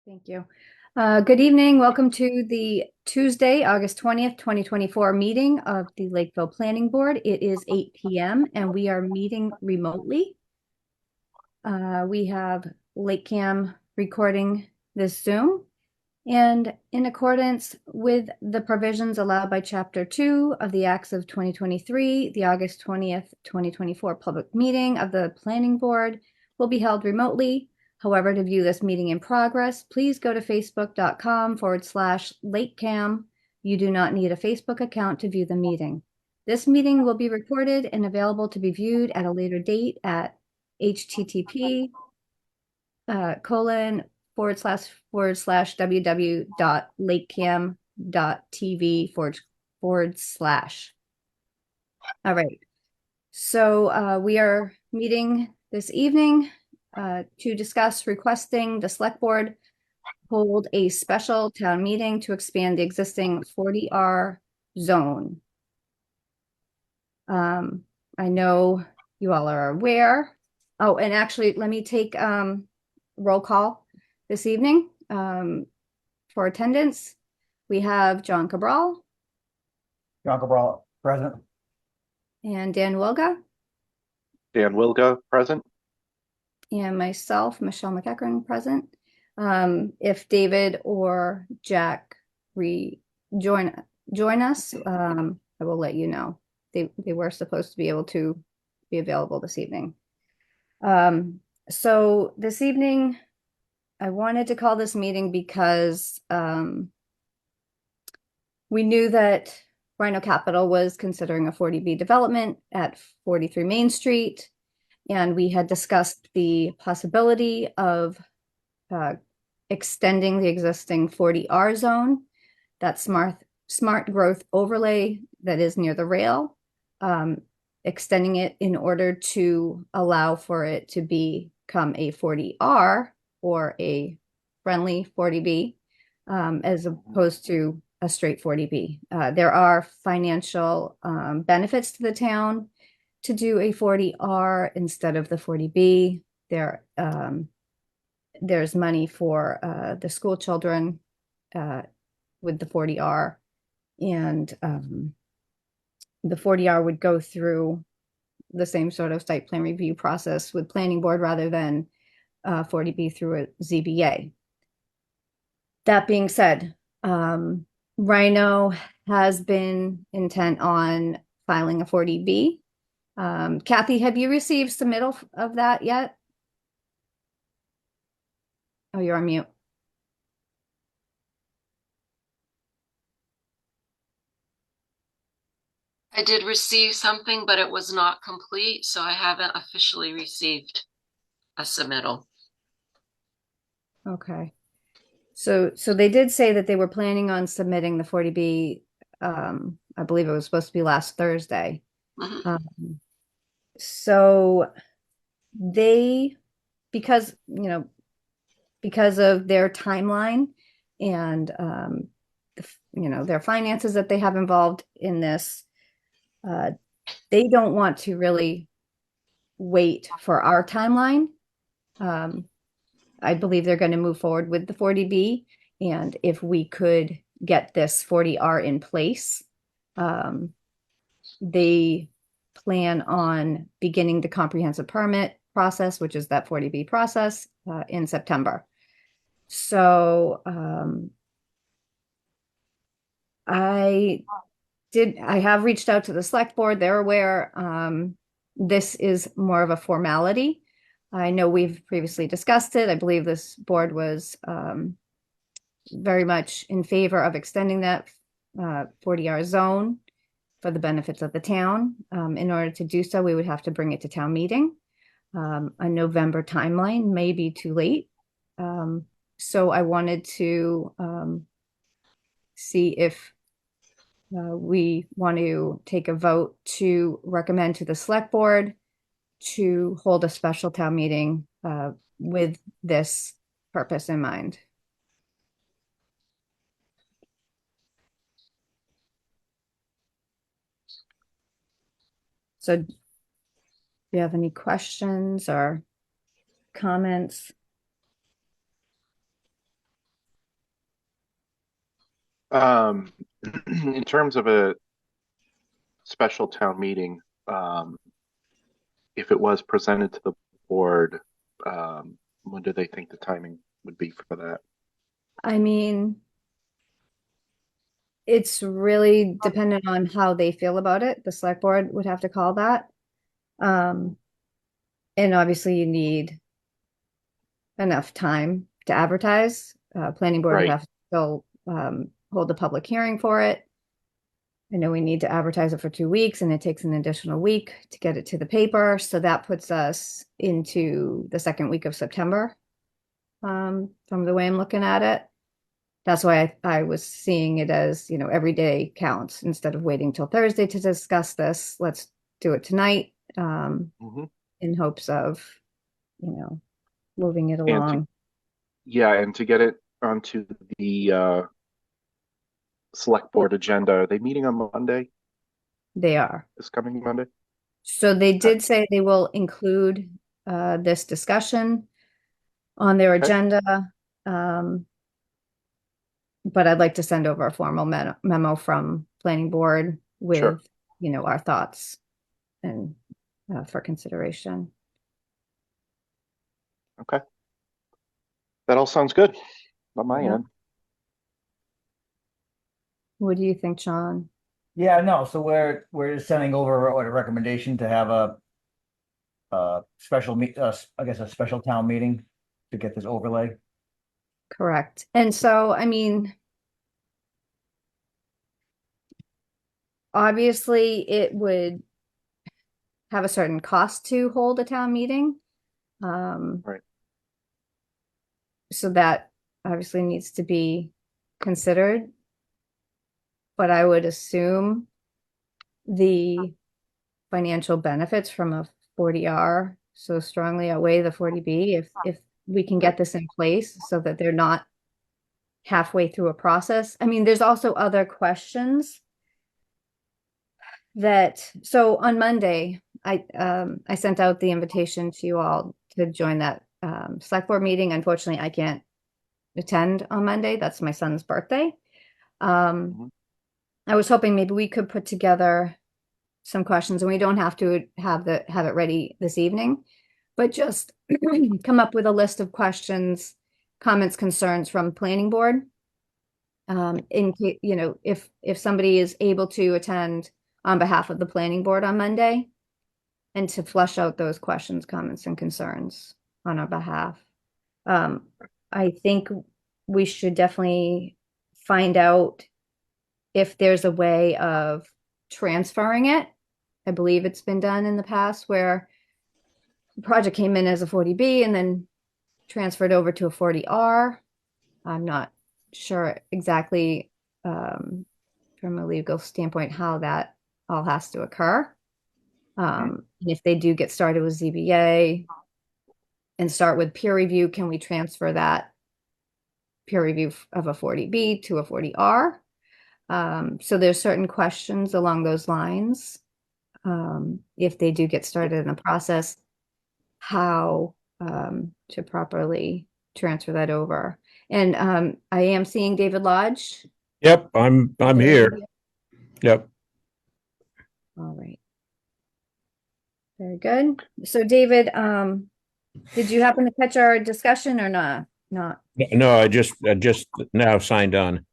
Thank you. Good evening. Welcome to the Tuesday, August 20th, 2024 meeting of the Lakeville Planning Board. It is 8 p.m. and we are meeting remotely. We have LakeCAM recording this Zoom. And in accordance with the provisions allowed by Chapter 2 of the Acts of 2023, the August 20th, 2024 public meeting of the Planning Board will be held remotely. However, to view this meeting in progress, please go to facebook.com/LakeCAM. You do not need a Facebook account to view the meeting. This meeting will be recorded and available to be viewed at a later date at http://www.lakecam.tv/. All right. So we are meeting this evening to discuss requesting the select board hold a special town meeting to expand the existing 40R zone. I know you all are aware. Oh, and actually, let me take roll call this evening for attendance. We have John Cabral. John Cabral, present. And Dan Wilga. Dan Wilga, present. And myself, Michelle McEachran, present. If David or Jack join us, I will let you know. They were supposed to be able to be available this evening. So this evening, I wanted to call this meeting because we knew that Rhino Capital was considering a 40B development at 43 Main Street, and we had discussed the possibility of extending the existing 40R zone, that smart growth overlay that is near the rail, extending it in order to allow for it to become a 40R or a friendly 40B, as opposed to a straight 40B. There are financial benefits to the town to do a 40R instead of the 40B. There's money for the school children with the 40R, and the 40R would go through the same sort of site plan review process with planning board rather than 40B through a ZBA. That being said, Rhino has been intent on filing a 40B. Kathy, have you received submittal of that yet? Oh, you're on mute. I did receive something, but it was not complete, so I haven't officially received a submittal. Okay. So they did say that they were planning on submitting the 40B. I believe it was supposed to be last Thursday. Mhm. So they, because of their timeline and their finances that they have involved in this, they don't want to really wait for our timeline. I believe they're going to move forward with the 40B, and if we could get this 40R in place, they plan on beginning the comprehensive permit process, which is that 40B process, in September. So I have reached out to the select board. They're aware. This is more of a formality. I know we've previously discussed it. I believe this board was very much in favor of extending that 40R zone for the benefits of the town. In order to do so, we would have to bring it to town meeting. A November timeline may be too late. So I wanted to see if we want to take a vote to recommend to the select board to hold a special town meeting with this purpose in mind. So do you have any questions or comments? Um, in terms of a special town meeting, if it was presented to the board, when do they think the timing would be for that? I mean, it's really dependent on how they feel about it. The select board would have to call that. Um, and obviously you need enough time to advertise. Planning board would Right. have to still hold a public hearing for it. I know we need to advertise it for 2 weeks and it takes an additional week to get it to the paper. So that puts us into the second week of September, from the way I'm looking at it. That's why I was seeing it as, every day counts instead of waiting till Thursday to discuss this. Let's do it tonight, Mhm. in hopes of, you know, moving it And to, along. yeah, and to get it onto the select board agenda, are they meeting on Monday, They are. this coming Monday? So they Okay. did say they will include this discussion on their Okay. agenda. But I'd like to send over a formal memo from planning board Sure. with, our thoughts and for consideration. Okay. That all sounds good on my Yeah. end. What do you think, Sean? Yeah, no, so we're just sending over a recommendation to have a special I guess a special town meeting to get this overlay. Correct. And so, I mean, obviously it would have a certain cost to hold a town meeting. Um, Right. so that obviously needs to be considered. But I would assume the financial benefits from a 40R so strongly outweigh the 40B if we can Okay. get this in place so that they're not halfway through a process. I mean, there's also other questions so on Monday, I sent out the invitation to you all to join that select board meeting. Unfortunately, I can't attend on Monday. That's my son's birthday. Um, Mhm. I was hoping maybe we could put together some questions, and we don't have to have it ready this evening, but just come up with a list of questions, comments, concerns from planning board. In case, if somebody is able to attend on behalf of the planning board on Monday, and to flesh out those questions, comments, and concerns on our behalf. Um, I think we should definitely find out if there's a way of transferring it. I believe it's been done in the past where the project came in as a 40B and then transferred over to a 40R. I'm not sure exactly, from a legal standpoint how that all has to occur. And if they do get started with ZBA and start with peer review, can we transfer that peer review of a 40B to a 40R? So there's certain questions along those lines. If they do get started in the process, how to properly transfer that over. And I am seeing David Lodge. Yep, I'm here. Yep. All right. Very good. So David, did you happen to catch our discussion or not? Not. No, I just now signed on.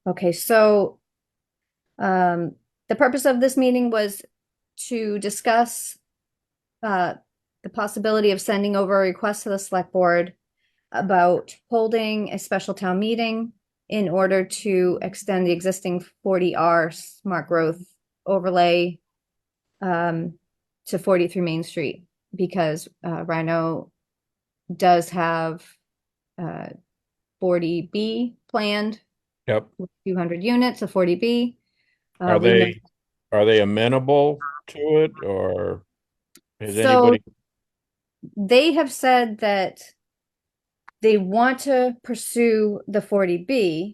Okay, so the purpose of this meeting was to discuss the possibility of sending over a request to the select board about holding a special town meeting in order to extend the existing 40R smart growth overlay to 43 Main Street, because Rhino does have 40B planned Yep. with 200 units of 40B. Are We know. they amenable to it, or has So anybody? they have said that they want to pursue the 40B,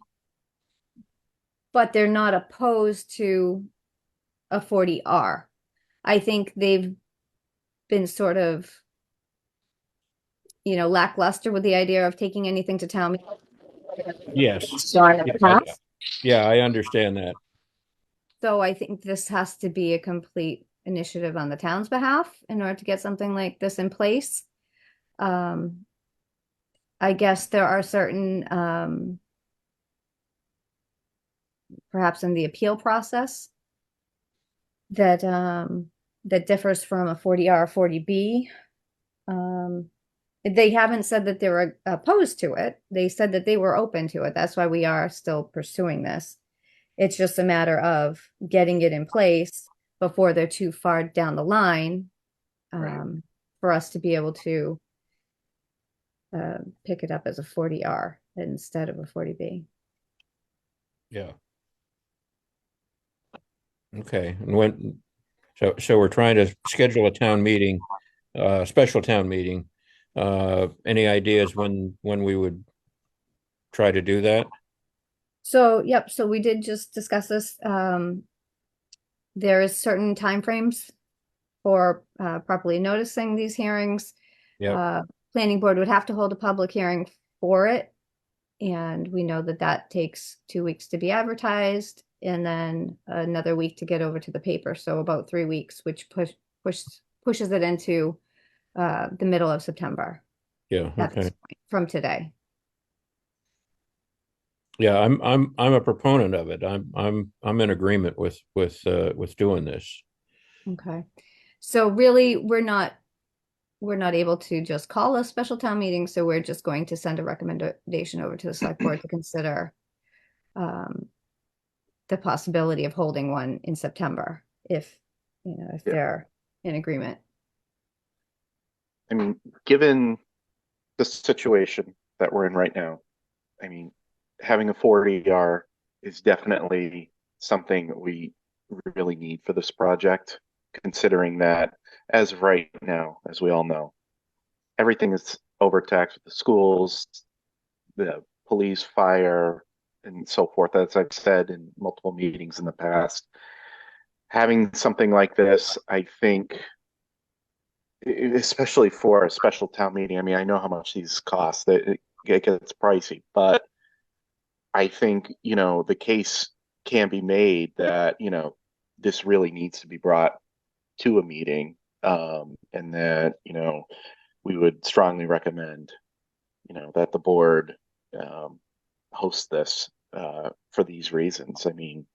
but they're not opposed to a 40R. I think they've been sort of, lackluster with the idea of taking anything to town meeting. Yes. So in the Yeah, past. Yeah, I understand that. So I think this has to be a complete initiative on the town's behalf in order to get something like this in place. Um, I guess there are certain, perhaps in the appeal process that differs from a 40R, 40B. Um, they haven't said that they were opposed to it. They said that they were open to it. That's why we are still pursuing this. It's just a matter of getting it in place before they're too far down the line, Right. for us to be able to pick it up as a 40R instead of a 40B. Yeah. Okay. And so we're trying to schedule a town meeting, special town meeting. Any ideas when we would try to do that? So, yep, so we did just discuss this. There is certain timeframes for properly noticing these hearings. Yep. Planning board would have to hold a public hearing for it. And we know that that takes 2 weeks to be advertised and then another week to get over to the paper. So about 3 weeks, which pushes it into the middle of September Yeah. at this Okay. point from today. Yeah, I'm a proponent of it. I'm in agreement with doing this. Okay. So really, we're not able to just call a special town meeting. So we're just going to send a recommendation over to the select board to consider um, the possibility of holding one in September if Yeah. they're in agreement. I mean, given the situation that we're in right now, I mean, having a 40R is definitely something we really need for this project, considering that as of right now, as we all know, everything is overtaxed with the schools, the police, fire, and so forth. As I've said in multiple meetings in the past, having something like this, I think, especially for a special town meeting, I mean, I know how much these cost. It gets pricey, but I think, the case can be made that, this really needs to be brought to a meeting. And that, we would strongly recommend, that the board host this for these reasons. I mean,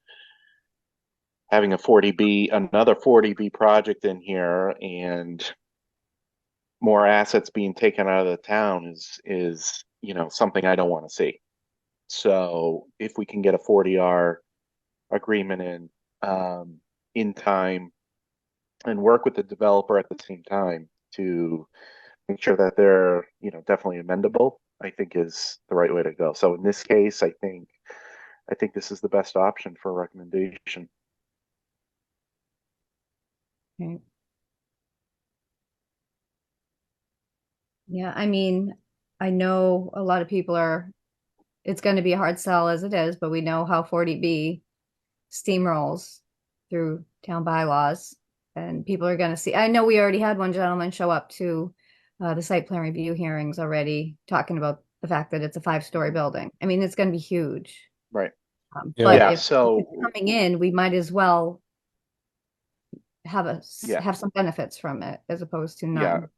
having another 40B project in here and more assets being taken out of the town is, something I don't want to see. So if we can get a 40R agreement in time and work with the developer at the same time to make sure that they're, definitely amendable, I think is the right way to go. So in this case, I think this is the best option for a recommendation. Okay. Yeah, I mean, I know a lot of people it's going to be a hard sell as it is, but we know how 40B steamrolls through town bylaws and people are going to see. I know we already had one gentleman show up to the site plan review hearings already talking about the fact that it's a 5-story building. I mean, it's going to be huge. Right. Yeah. But Yeah. if So it's coming in, we might as well yeah, have some benefits from it as opposed to yeah, none.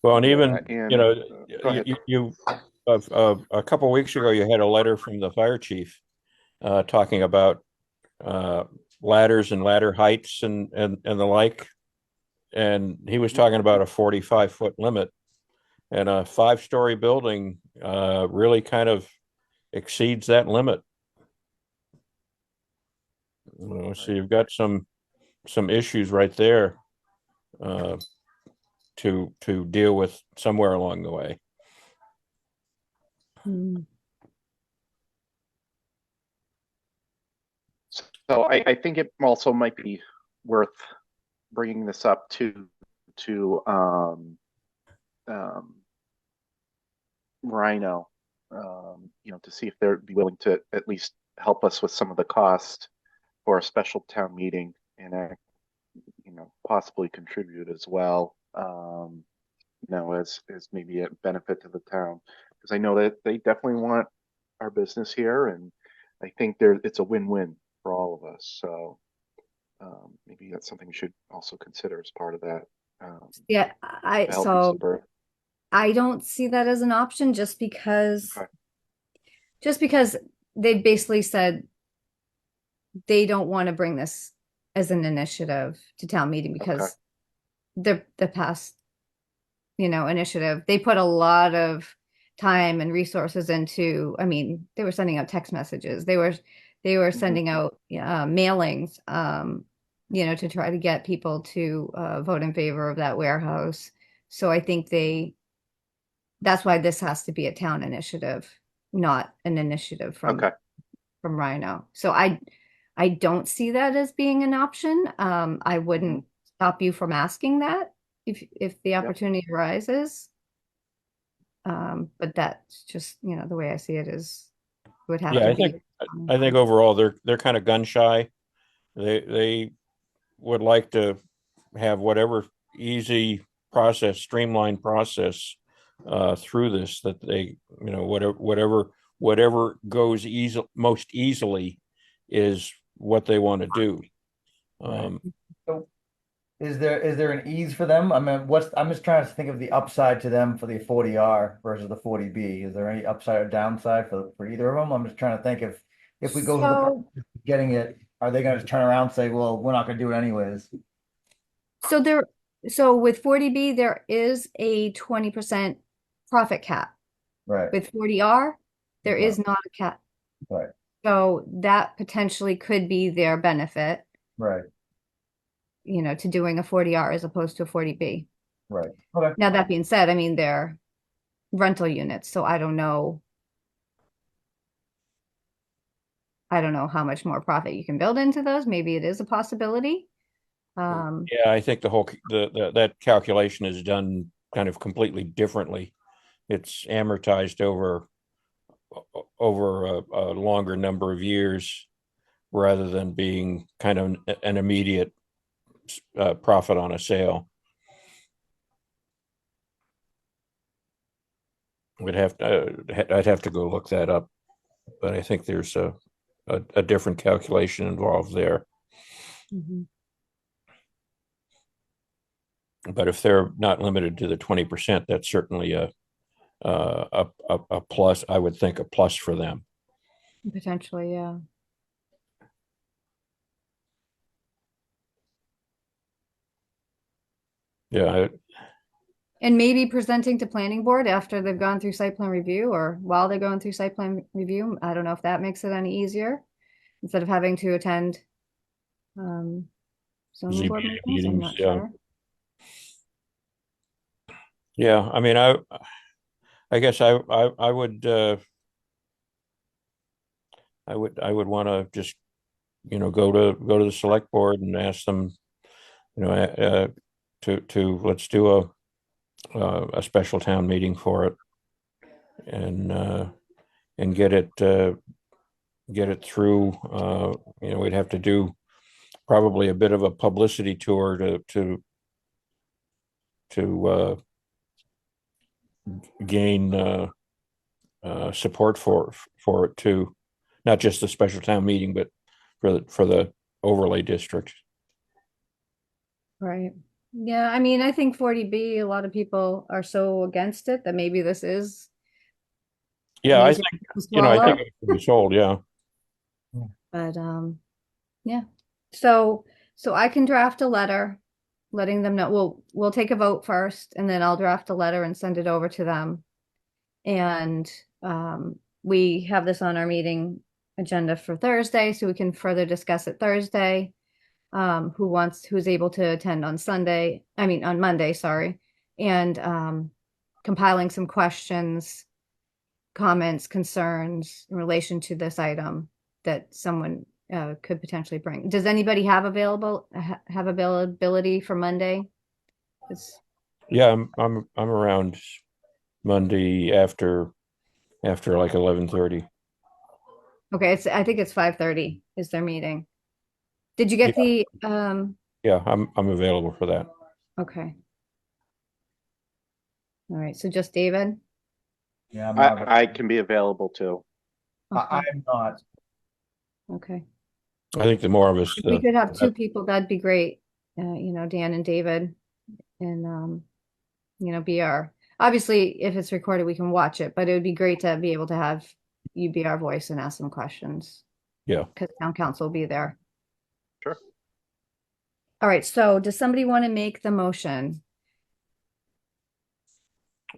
Well, and yeah. even, And go ahead. a couple of weeks ago, you had a letter from the fire chief talking about uh, ladders and ladder heights and the like. And he was talking about a 45-foot limit, and a 5-story building really kind of exceeds that limit. So you've got some issues right there uh, to deal with somewhere along the way. Mm. So I think it also might be worth bringing this up to um, Rhino, to see if they'd be willing to at least help us with some of the cost for a special town meeting and possibly contribute as well. As maybe a benefit to the town, because I know that they definitely want our business here, and I think it's a win-win for all of us. So maybe that's something we should also consider as part of that Yeah, to help ease the so burden. I don't see that as an option Okay. just because they basically said they don't want to bring this as an initiative to town meeting Okay. because the past, initiative, they put a lot of time and resources into, I mean, they were sending out text messages. They were Hmm. sending out mailings, to try to get people to vote in favor of that warehouse. So I think that's why this has to be a town initiative, not an initiative Okay. from Rhino. So I don't see that as being an option. I Hmm. wouldn't stop you from asking that if the Yeah. opportunity arises. But that's just, the way I see it is it would have Yeah, to I be. think I think overall they're kind of gun shy. They would like to have whatever easy process, streamlined process through this that they, whatever goes most easily is what they want to do. Right. Um, So is there an ease for them? I mean, I'm just trying to think of the upside to them for the 40R versus the 40B. Is there any upside or downside for either of them? I'm just trying to think if we go through the process So, of getting it, are they gonna just turn around and say, well, we're not gonna do it anyways? so there, so with 40B, there is a 20% profit cap. Right, With 40R, there right, is not a cap. right, So that potentially could be their benefit, right, to doing a 40R as opposed to a 40B. right. Okay. Now, that being said, I mean, they're rental units, so I don't know how much more profit you can build into those. Maybe it is a possibility. Um, yeah, I think that calculation is done kind of completely differently. It's amortized over a longer number of years rather than being kind of an immediate profit on a sale. I'd have to go look that up, but I think there's a different calculation involved there. mhm. But if they're not limited to the 20%, that's certainly a plus. I would think a plus for them. Potentially, yeah. Yeah, And maybe presenting to planning board after they've gone through site plan review or while they're going through site plan review. I don't know if that makes it any easier instead of having to attend um, zoning board ZBA meetings. I'm meetings. not Yeah, sure. yeah. I mean, I guess I would want to just go to the select board and ask them, to let's do a special town meeting for it and get it through. We'd have to do probably a bit of a publicity tour to gain support for it too, not just the special town meeting, but for the overlay district. Right. Yeah, I mean, I think 40B, a lot of people are so against it that maybe this is an Yeah, I easier think to I think swallow. it can be sold. Yeah, But yeah. So I can draft a letter letting them know. We'll take a vote first and then I'll draft a letter and send it over to them. And we have this on our meeting agenda for Thursday, so we can further discuss it Thursday. Who's able to attend on on Monday, sorry, and compiling some questions, comments, concerns in relation to this item that someone could potentially bring. Does anybody have availability for Monday? yeah. I'm around Monday after like 11:30. Okay, I think it's 5:30 is their meeting. Did you Yeah, get the yeah. I'm available for that. okay. All right, so just David? Yeah, I'm I not. I can be available too. Okay. I'm not. Okay. I think the more of us, If we could have two people, that'd be great. Dan and David and, BR. Obviously, if it's recorded, we can watch it, but it would be great to be able to have you be our voice and ask some questions. Yeah. Because town council will be there. Sure. All right, so does somebody want to make the motion?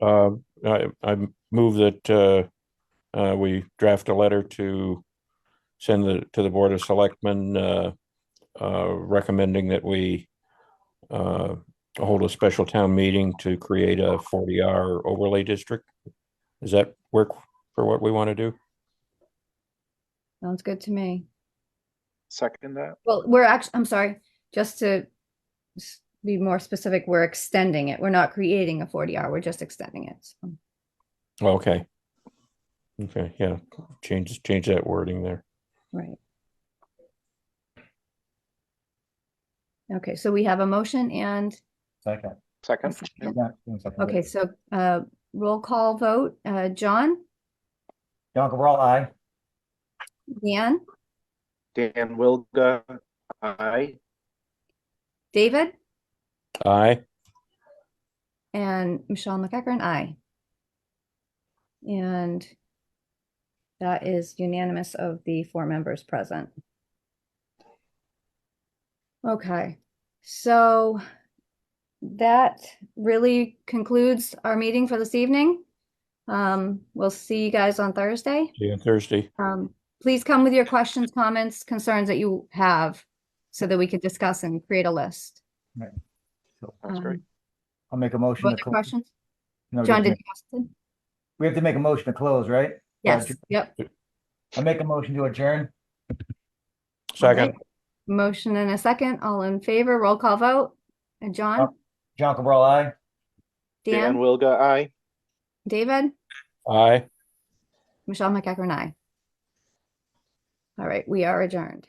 I move that we draft a letter to send to the Board of Selectmen recommending that we hold a special town meeting to create a 40R overlay district. Does that work for what we want to do? Sounds good to me. Second that. Well, I'm sorry, just to be more specific, we're extending it. We're not creating a 40R, we're just extending it. So. Okay. Okay, yeah, change that wording there. Right. Okay, so we have a motion and Second. Second. second. Yeah, second. Okay, so roll call vote. John, John Cabral, aye. Dan, Dan Wilga, aye. David, Aye. and Michelle McEachern, aye. And that is unanimous of the 4 members present. Okay, so that really concludes our meeting for this evening. We'll see you guys on Thursday. See you on Thursday. Please come with your questions, comments, concerns that you have so that we can discuss and create a list. Right. So That's great. I'll make a motion to Other close. questions? No, John, just did you have something? we have to make a motion to close, right? Yes, yep. I make a motion to adjourn. Second. Motion and a second. All in favor, roll call vote. And John, John Cabral, aye. Dan Dan, Wilga, aye. David, Aye. Michelle McEachern, aye. All right, we are adjourned.